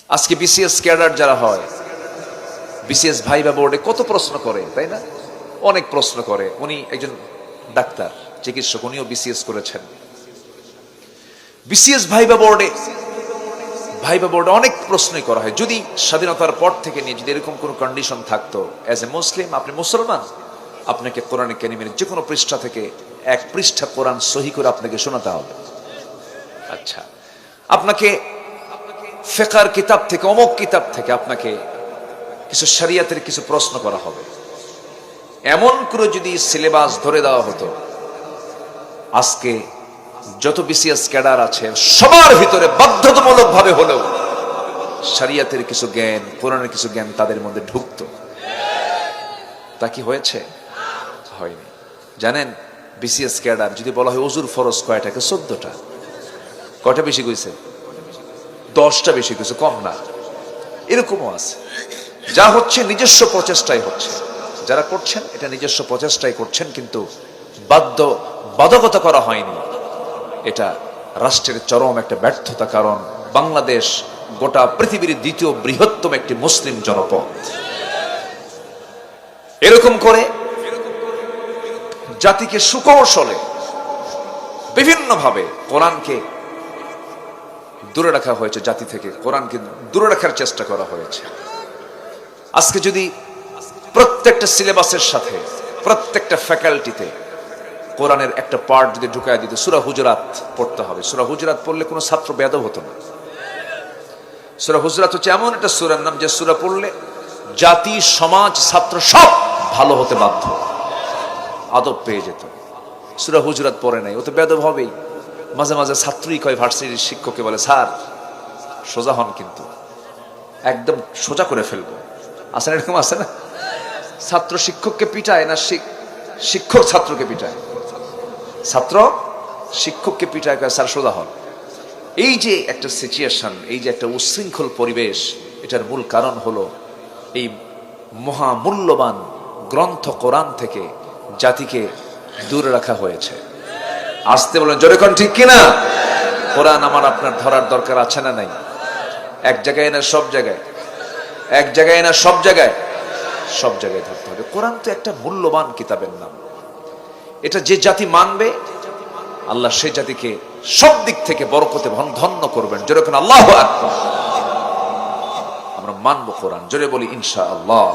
আজকে BCS cadre যারা হয়, বিসিএস ভাইবা বোর্ডে কত প্রশ্ন করে, তাই না? অনেক প্রশ্ন করে। উনি একজন ডাক্তার, চিকিৎসক, উনিও বিসিএস করেছেন। বিসিএস ভাইবা বোর্ডে অনেক প্রশ্নই করা হয়। যদি স্বাধীনতার পর থেকে নিয়ে যদি এরকম কোনো কন্ডিশন থাকতো, অ্যাজ এ মুসলিম, আপনি মুসলমান, আপনাকে কোরআন কারীমের যে কোনো পৃষ্ঠা থেকে এক পৃষ্ঠা কোরআন সহি করে আপনাকে শোনাতে হবে। আচ্ছা, আপনাকে ফিকহের কিতাব থেকে, অমুক কিতাব থেকে আপনাকে কিছু শরিয়তের কিছু প্রশ্ন করা হবে। এমন করে যদি সিলেবাস ধরে দেওয়া হতো, আজকে যত বিসিএস ক্যাডার আছে সবার ভিতরে বাধ্যতামূলক ভাবে হলেও শরিয়তের কিছু জ্ঞান, কোরআনের কিছু জ্ঞান তাদের মধ্যে ঢুকতো। তা কি হয়েছে? হয়নি। জানেন, বিসিএস ক্যাডার যদি বলা হয় ওযুর ফরজ কয়টাকে? 14টা। কয়টা বেশি কইছে? 10টা বেশি কইছে, কম না। এরকমও আছে। যা হচ্ছে নিজস্ব প্রচেষ্টায় হচ্ছে। যারা করছেন এটা নিজস্ব প্রচেষ্টায় করছেন, কিন্তু বাধ্যবাধকতা করা হয়নি। এটা রাষ্ট্রের চরম একটা ব্যর্থতা। কারণ বাংলাদেশ গোটা পৃথিবীর দ্বিতীয় বৃহত্তম একটি মুসলিম জনপদ। এরকম করে জাতিকে সুকৌশলে বিভিন্নভাবে কোরআনকে দূরে রাখা হয়েছে, জাতি থেকে কোরআনকে দূরে রাখার চেষ্টা করা হয়েছে। আজকে যদি প্রত্যেকটা সিলেবাসের সাথে প্রত্যেকটা ফ্যাকাল্টিতে কোরআনের একটা পার্ট যদি ঢুকায় দিত, সূরা হুজুরাত পড়তে হবে। সূরা হুজুরাত পড়লে কোনো ছাত্র বেয়াদব হতো না। সূরা হুজুরাত হচ্ছে এমন একটা সূরার নাম যে সূরা পড়লে জাতি, সমাজ, ছাত্র সব ভালো হতে বাধ্য, আদব পেয়ে যেত। সূরা হুজুরাত পড়ে নাই, ও তো বেয়াদব হবেই। মাঝে মাঝে ছাত্রই কয় ভার্সিটির শিক্ষককে বলে, স্যার সোজা হন, কিন্তু একদম সোজা করে ফেলবো। আসলে এরকম আছে না? ছাত্র শিক্ষককে পিটায় না, শিক্ষক ছাত্রকে পিটায়? ছাত্র শিক্ষককে পিটায়, কয় স্যার সোজা হন। এই যে একটা সিচুয়েশন, এই যে একটা উচ্ছৃঙ্খল পরিবেশ, এটার মূল কারণ হলো এই মহামূল্যবান গ্রন্থ কোরআন থেকে জাতিকে দূরে রাখা হয়েছে। আসতে বলেন জোরে কোন, ঠিক কিনা? কোরআন আমার আপনার ধরার দরকার আছে না নাই? এক জায়গায় না সব জায়গায়? এক জায়গায় না সব জায়গায়? সব জায়গায় ধরতে হবে। কোরআন তো একটা মূল্যবান কিতাবের নাম। এটা যে জাতি মানবে, আল্লাহ সেই জাতিকে সব দিক থেকে বরকতে ধন্য করবেন। জোরে কোন আল্লাহু আকবার। আমরা মানবো কোরআন, জোরে বলি ইনশাআল্লাহ।